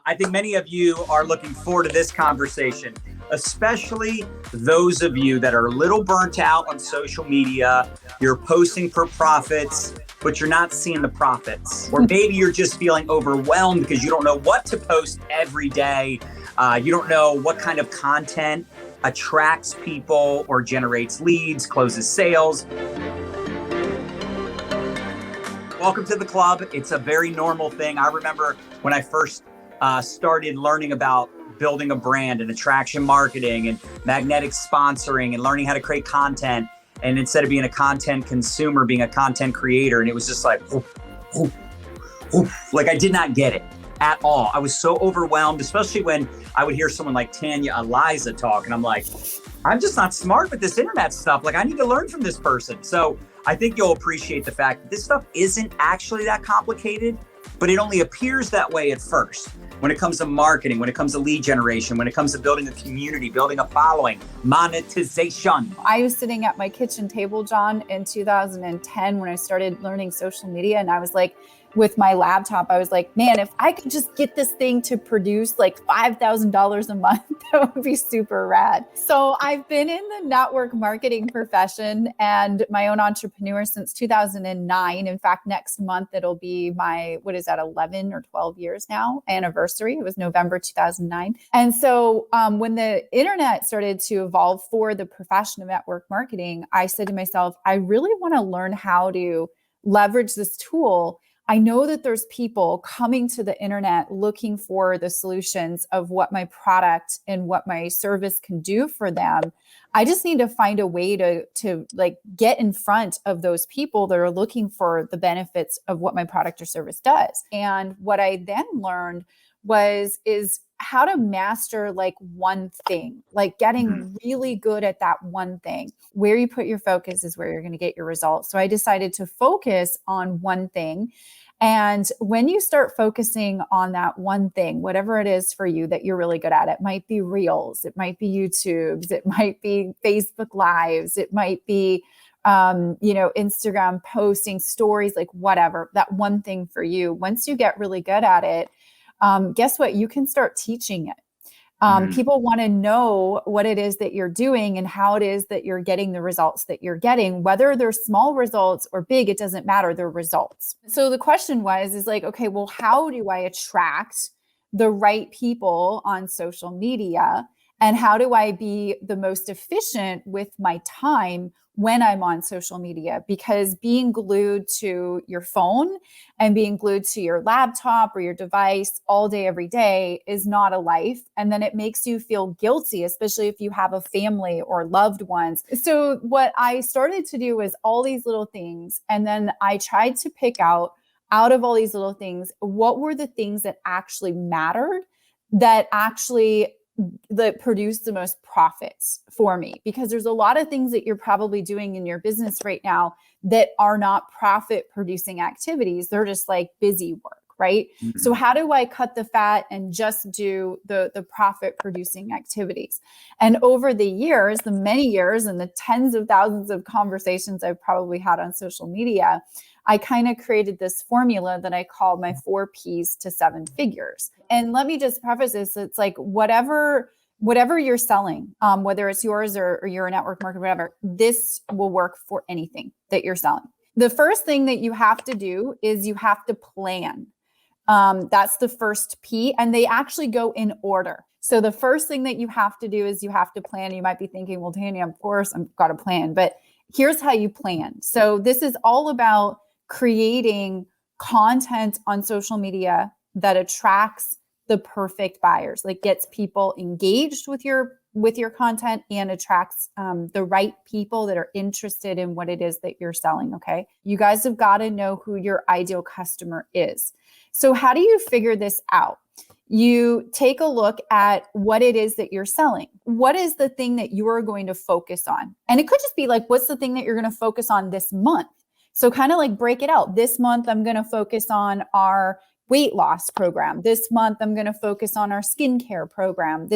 I think many of you are looking forward to this conversation, especially those of you that are a little burnt out on social media. You're posting for profits, but you're not seeing the profits. Or maybe you're just feeling overwhelmed because you don't know what to post every day. You don't know what kind of content attracts people or generates leads, closes sales. Welcome to the club. It's a very normal thing. I remember when I first started learning about building a brand and attraction marketing and magnetic sponsoring and learning how to create content. And instead of being a content consumer, being a content creator. And it was just like, like I did not get it at all. I was so overwhelmed, especially when I would hear someone like Tanya, Aliza talk. And I'm like, I'm just not smart with this internet stuff. Like I need to learn from this person. So I think you'll appreciate the fact that this stuff isn't actually that complicated, but it only appears that way at first. When it comes to marketing, when it comes to lead generation, when it comes to building a community, building a following, monetization. I was sitting at my kitchen table, John, in 2010 when I started learning social media. And I was like, with my laptop, I was like, man, if I could just get this thing to produce like $5,000 a month, that would be super rad. So I've been in the network marketing profession and my own entrepreneur since 2009. In fact, next month, it'll be my, 11 or 12 years now, anniversary. It was November 2009. And so when the internet started to evolve for the profession of network marketing, I said to myself, I really want to learn how to leverage this tool. I know that there's people coming to the internet looking for the solutions of what my product and what my service can do for them. I just need to find a way to like get in front of those people that are looking for the benefits of what my product or service does. And what I then learned is how to master like one thing, like getting really good at that one thing. Where you put your focus is where you're going to get your results. So I decided to focus on one thing. And when you start focusing on that one thing, whatever it is for you that you're really good at, it might be Reels, it might be YouTubes, it might be Facebook Lives, it might be Instagram posting stories, like whatever, that one thing for you. Once you get really good at it, guess what? You can start teaching it. People want to know what it is that you're doing and how it is that you're getting the results that you're getting, whether they're small results or big, it doesn't matter, they're results. So the question is like, okay, well, how do I attract the right people on social media? And how do I be the most efficient with my time when I'm on social media? Because being glued to your phone and being glued to your laptop or your device all day, every day is not a life. And then it makes you feel guilty, especially if you have a family or loved ones. So what I started to do was all these little things. And then I tried to pick out of all these little things, what were the things that actually mattered, that produce the most profits for me, because there's a lot of things that you're probably doing in your business right now that are not profit producing activities. They're just like busy work, right? Mm-hmm. So how do I cut the fat and just do the profit producing activities? And over the years, the many years and the tens of thousands of conversations I've probably had on social media, I kind of created this formula that I call my 4 P's to 7 figures. And let me just preface this. It's like whatever you're selling, whether it's yours or you're a network marketer, whatever, this will work for anything that you're selling. The first thing that you have to do is you have to plan. That's the first P, and they actually go in order. So the first thing that you have to do is you have to plan. You might be thinking, well, Tanya, of course I've got a plan, but here's how you plan. So this is all about creating content on social media that attracts the perfect buyers, like gets people engaged with your content and attracts the right people that are interested in what it is that you're selling. Okay. You guys have got to know who your ideal customer is. So how do you figure this out? You take a look at what it is that you're selling. What is the thing that you are going to focus on? And it could just be like, what's the thing that you're going to focus on this month? So kind of like break it out. This month, I'm going to focus on our weight loss program. This month, I'm going to focus on our skincare program.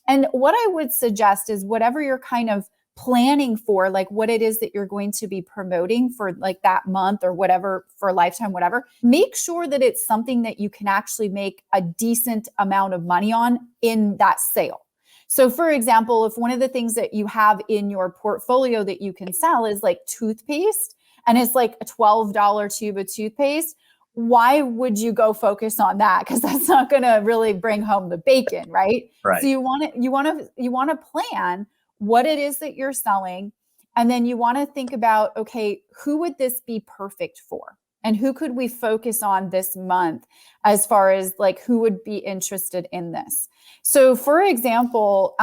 And what I would suggest is whatever your kind of planning for like what it is that you're going to be promoting for like that month or whatever, for a lifetime, whatever, make sure that it's something that you can actually make a decent amount of money on in that sale. So for example, if one of the things that you have in your portfolio that you can sell is like toothpaste, and it's like a $12 tube of toothpaste, why would you go focus on that? Because that's not going to really bring home the bacon, right? Right. So you want to plan what it is that you're selling, and then you want to think about, okay, who would this be perfect for? And who could we focus on this month as far as like who would be interested in this? So for example,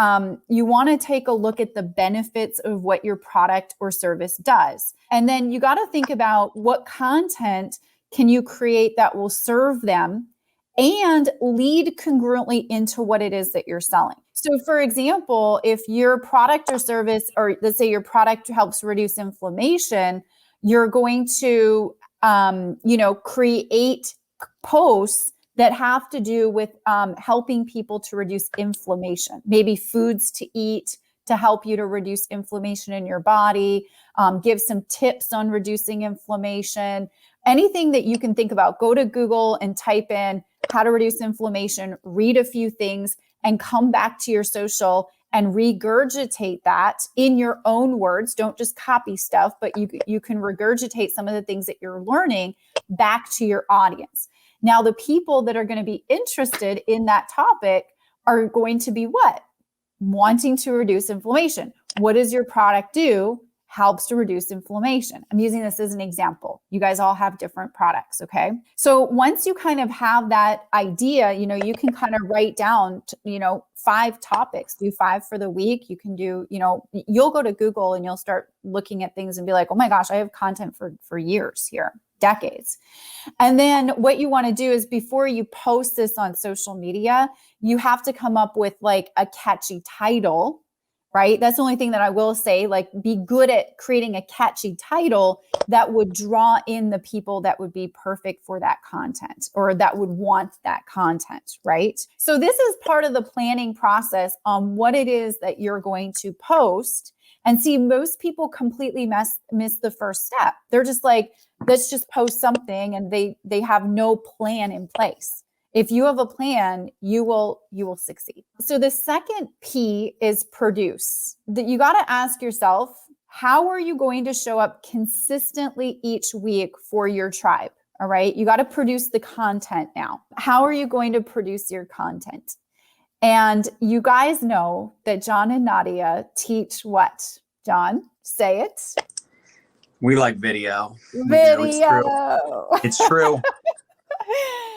you want to take a look at the benefits of what your product or service does. And then you got to think about what content can you create that will serve them and lead congruently into what it is that you're selling. So for example, if your product or service, or let's say your product helps reduce inflammation, you're going to create posts that have to do with helping people to reduce inflammation, maybe foods to eat to help you to reduce inflammation in your body, give some tips on reducing inflammation, anything that you can think about. Go to Google and type in how to reduce inflammation, read a few things, and come back to your social and regurgitate that in your own words. Don't just copy stuff, but you can regurgitate some of the things that you're learning back to your audience. Now, the people that are going to be interested in that topic are going to be what? Wanting to reduce inflammation. What does your product do? Helps to reduce inflammation. I'm using this as an example. You guys all have different products, okay? So once you kind of have that idea, you can kind of write down, 5 topics, do 5 for the week. You can do, you'll go to Google and you'll start looking at things and be like, oh my gosh, I have content for years here, decades. And then what you want to do is before you post this on social media, you have to come up with like a catchy title, right? That's the only thing that I will say, like be good at creating a catchy title that would draw in the people that would be perfect for that content or that would want that content, right? So this is part of the planning process on what it is that you're going to post. And see, most people completely miss the first step. They're just like, let's just post something, and they have no plan in place. If you have a plan, you will succeed. So the second P is produce. That you got to ask yourself, how are you going to show up consistently each week for your tribe? All right. You got to produce the content now. How are you going to produce your content? And you guys know that John and Nadya teach what? John, say it. We like video. Video. It's true.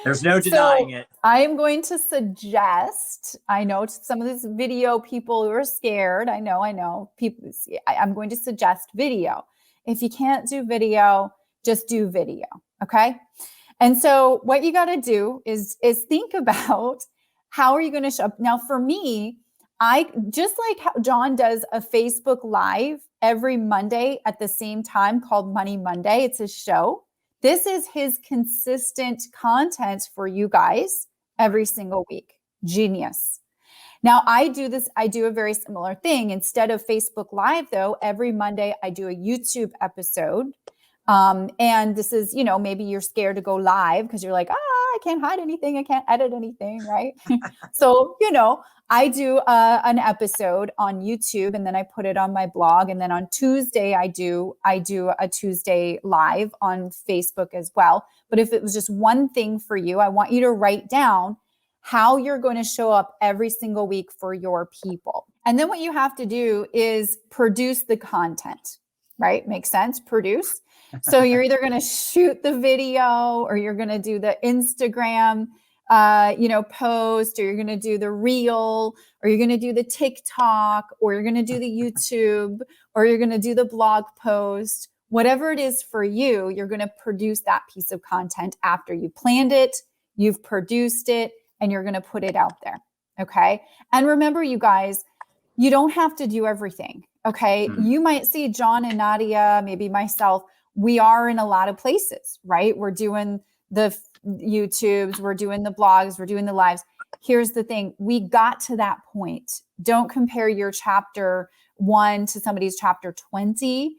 There's no denying it. I am going to suggest, I know some of these video people who are scared. I know people. I'm going to suggest video. If you can't do video, just do video. Okay. And so what you got to do is think about how are you going to show up? Now for me, I just like how John does a Facebook Live every Monday at the same time called Money Monday. It's a show. This is his consistent content for you guys every single week. Genius. Now I do a very similar thing. Instead of Facebook Live though, every Monday I do a YouTube episode. And this is, maybe you're scared to go live because you're like, I can't hide anything. I can't edit anything. Right. So, I do an episode on YouTube and then I put it on my blog. And then on Tuesday, I do a Tuesday live on Facebook as well. But if it was just one thing for you, I want you to write down how you're going to show up every single week for your people. And then what you have to do is produce the content, right? Makes sense? Produce. So you're either going to shoot the video or you're going to do the Instagram post, or you're going to do the reel, or you're going to do the TikTok, or you're going to do the YouTube, or you're going to do the blog post. Whatever it is for you, you're going to produce that piece of content after you planned it, you've produced it, and you're going to put it out there. Okay. And remember, you guys, you don't have to do everything. Okay. Mm-hmm. You might see John and Nadya, maybe myself. We are in a lot of places, right? We're doing the YouTubes, we're doing the blogs, we're doing the lives. here's the thing. We got to that point. Don't compare your chapter 1 to somebody's chapter 20.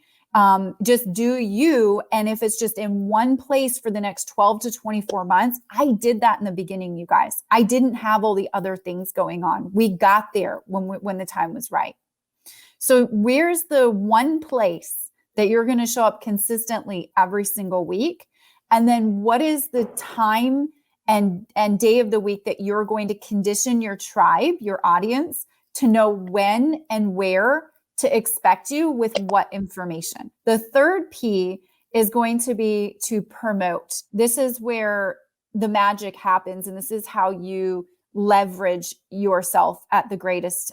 Just do you. And if it's just in one place for the next 12 to 24 months, I did that in the beginning, you guys. I didn't have all the other things going on. We got there when the time was right. So where's the one place that you're going to show up consistently every single week? And then what is the time and day of the week that you're going to condition your tribe, your audience, to know when and where to expect you with what information? The third P is going to be to promote. This is where the magic happens. And this is how you leverage yourself at the greatest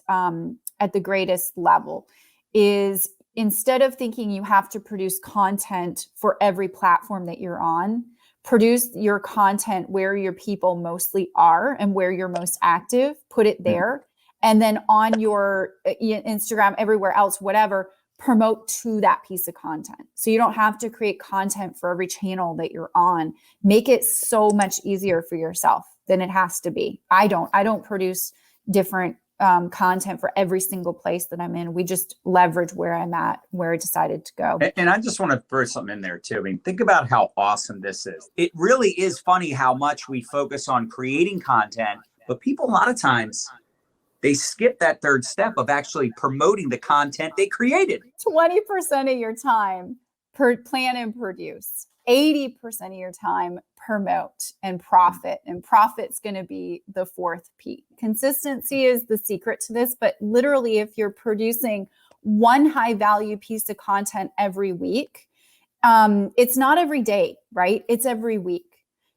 level. Is instead of thinking you have to produce content for every platform that you're on, produce your content where your people mostly are and where you're most active, put it there. And then on your Instagram, everywhere else, whatever, promote to that piece of content. So you don't have to create content for every channel that you're on. Make it so much easier for yourself than it has to be. I don't produce different content for every single place that I'm in. We just leverage where I'm at, where I decided to go. And I just want to throw something in there too. I mean, think about how awesome this is. It really is funny how much we focus on creating content, but people a lot of times, they skip that third step of actually promoting the content they created. 20% of your time plan and produce. 80% of your time promote and profit. And profit's going to be the fourth P. Consistency is the secret to this, but literally if you're producing one high value piece of content every week, it's not every day, right? It's every week.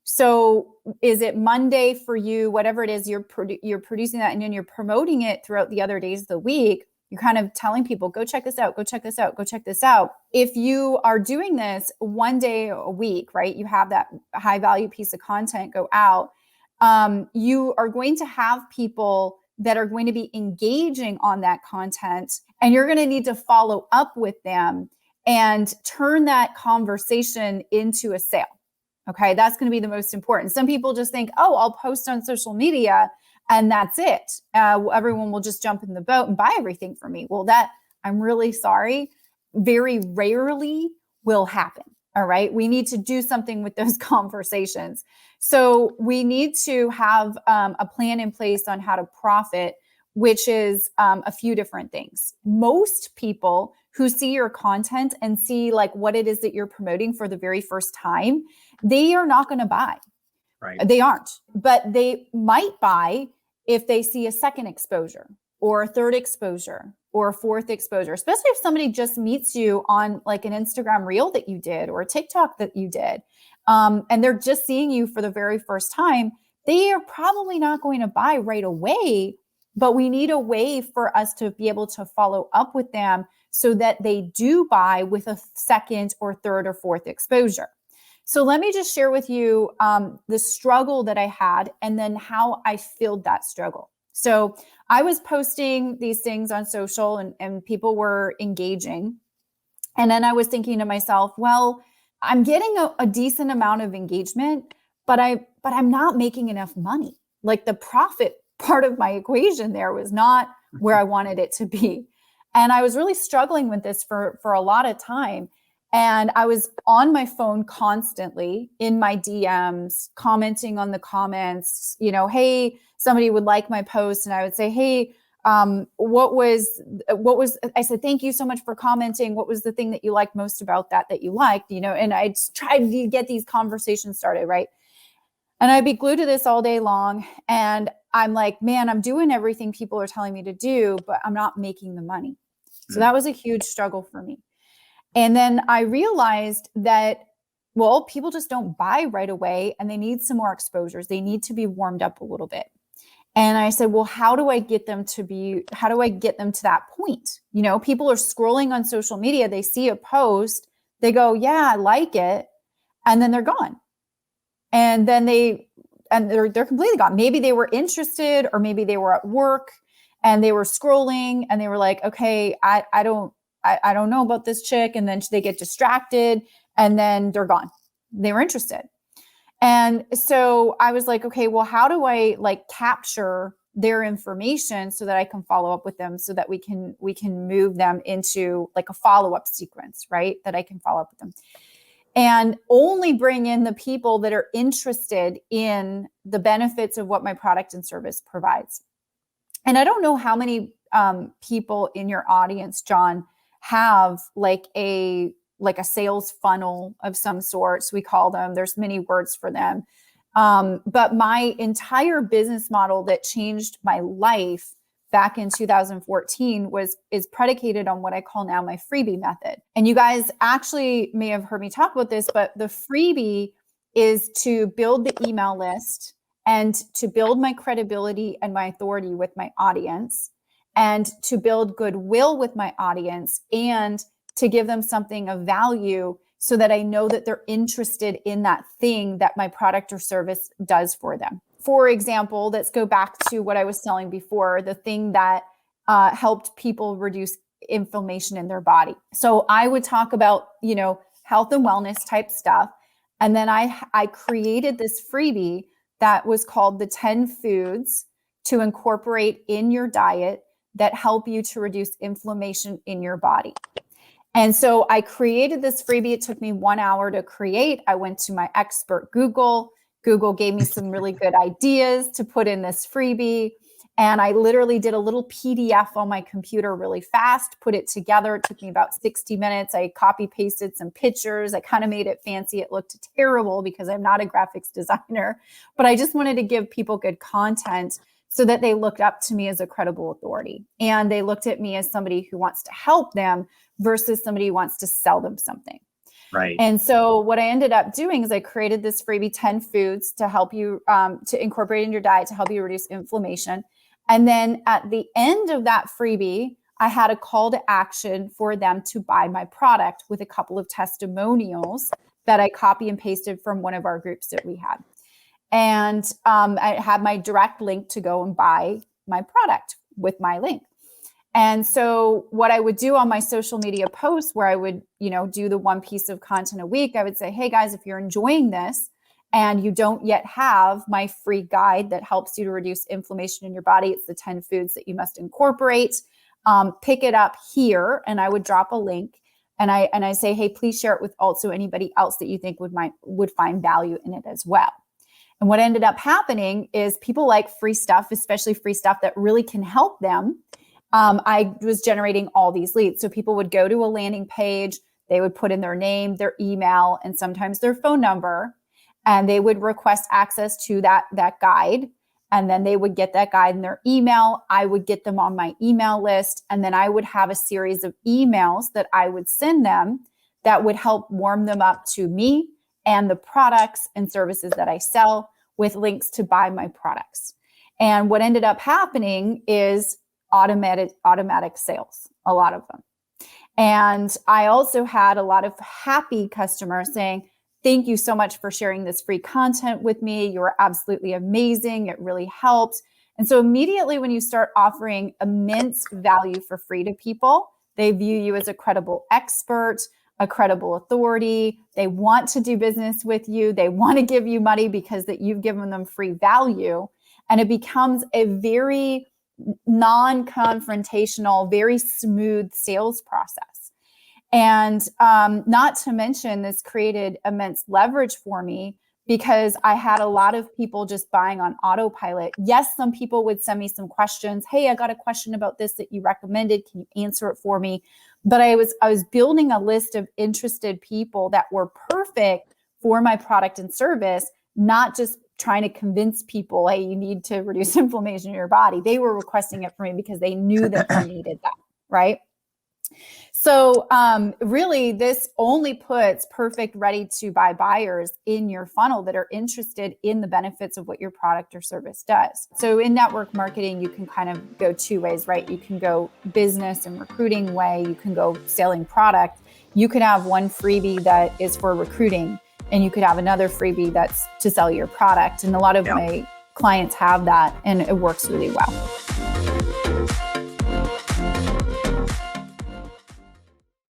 So is it Monday for you, whatever it is, you're producing that and then you're promoting it throughout the other days of the week. You're kind of telling people, go check this out, go check this out, go check this out. If you are doing this one day a week, right, you have that high value piece of content go out, you are going to have people that are going to be engaging on that content, and you're going to need to follow up with them and turn that conversation into a sale. Okay, that's going to be the most important. Some people just think, oh, I'll post on social media and that's it. Everyone will just jump in the boat and buy everything from me. Well, that, I'm really sorry, very rarely will happen. All right, we need to do something with those conversations. So we need to have a plan in place on how to profit, which is a few different things. Most people who see your content and see like what it is that you're promoting for the very first time, they are not going to buy. Right. They aren't, but they might buy if they see a second exposure or a third exposure or a fourth exposure, especially if somebody just meets you on like an Instagram reel that you did or a TikTok that you did. And they're just seeing you for the very first time. They are probably not going to buy right away, but we need a way for us to be able to follow up with them so that they do buy with a second or third or fourth exposure. So let me just share with you the struggle that I had and then how I filled that struggle. So I was posting these things on social and people were engaging. And then I was thinking to myself, well, I'm getting a decent amount of engagement, but I'm not making enough money. Like the profit part of my equation there was not where I wanted it to be. And I was really struggling with this for a lot of time. And I was on my phone constantly in my DMs, commenting on the comments, you know, hey, somebody would like my post. And I would say, hey, what was, I said, thank you so much for commenting. What was the thing that you liked most about that you liked, you know, and I tried to get these conversations started, right? And I'd be glued to this all day long. And I'm like, man, I'm doing everything people are telling me to do, but I'm not making the money. So that was a huge struggle for me. And then I realized that, well, people just don't buy right away and they need some more exposures. They need to be warmed up a little bit. And I said, well, how do I get them to that point? You know, people are scrolling on social media. They see a post, they go, yeah, I like it. And then they're gone. And then they're completely gone. Maybe they were interested, or maybe they were at work and they were scrolling and they were like, okay, I don't know about this chick. And then they get distracted and then they're gone. They were interested. And so I was like, okay, well, how do I like capture their information so that I can follow up with them so that we can move them into like a follow-up sequence, right? That I can follow up with them. And only bring in the people that are interested in the benefits of what my product and service provides. And I don't know how many people in your audience, John, have like a sales funnel of some sorts. We call them, there's many words for them. But my entire business model that changed my life back in 2014 is predicated on what I call now my freebie method. And you guys actually may have heard me talk about this, but the freebie is to build the email list and to build my credibility and my authority with my audience, and to build goodwill with my audience, and to give them something of value so that I know that they're interested in that thing that my product or service does for them. For example, let's go back to what I was selling before, the thing that helped people reduce inflammation in their body. So I would talk about, health and wellness type stuff. And then I created this freebie that was called the 10 foods to incorporate in your diet that help you to reduce inflammation in your body. And so I created this freebie. It took me 1 hour to create. I went to my expert Google. Google gave me some really good ideas to put in this freebie. And I literally did a little PDF on my computer really fast, put it together. It took me about 60 minutes. I copy pasted some pictures. I kind of made it fancy. It looked terrible because I'm not a graphics designer, but I just wanted to give people good content so that they looked up to me as a credible authority. And they looked at me as somebody who wants to help them versus somebody who wants to sell them something. Right. And so what I ended up doing is I created this freebie 10 foods to help you to incorporate in your diet to help you reduce inflammation. And then at the end of that freebie, I had a call to action for them to buy my product with a couple of testimonials that I copy and pasted from one of our groups that we had. And I had my direct link to go and buy my product with my link. And so what I would do on my social media posts where I would, do the one piece of content a week, I would say, hey guys, if you're enjoying this and you don't yet have my free guide that helps you to reduce inflammation in your body, it's the 10 foods that you must incorporate, pick it up here. And I would drop a link and I say, hey, please share it with also anybody else that you think would find value in it as well. And what ended up happening is people like free stuff, especially free stuff that really can help them. I was generating all these leads. So people would go to a landing page, they would put in their name, their email, and sometimes their phone number, and they would request access to that guide. And then they would get that guide in their email. I would get them on my email list. And then I would have a series of emails that I would send them that would help warm them up to me and the products and services that I sell with links to buy my products. And what ended up happening is automatic sales, a lot of them. And I also had a lot of happy customers saying, thank you so much for sharing this free content with me. You are absolutely amazing. It really helped. And so immediately when you start offering immense value for free to people, they view you as a credible expert, a credible authority. They want to do business with you. They want to give you money because that you've given them free value. And it becomes a very non-confrontational, very smooth sales process. And not to mention, this created immense leverage for me because I had a lot of people just buying on autopilot. Yes, some people would send me some questions. Hey, I got a question about this that you recommended. Can you answer it for me? But I was building a list of interested people that were perfect for my product and service, not just trying to convince people, hey, you need to reduce inflammation in your body. They were requesting it for me because they knew that they needed that, right? So really, this only puts perfect ready to buy buyers in your funnel that are interested in the benefits of what your product or service does. So in network marketing, you can kind of go two ways, right? You can go business and recruiting way. You can go selling product. You could have one freebie that is for recruiting, and you could have another freebie that's to sell your product. And a lot of my clients have that, and it works really well.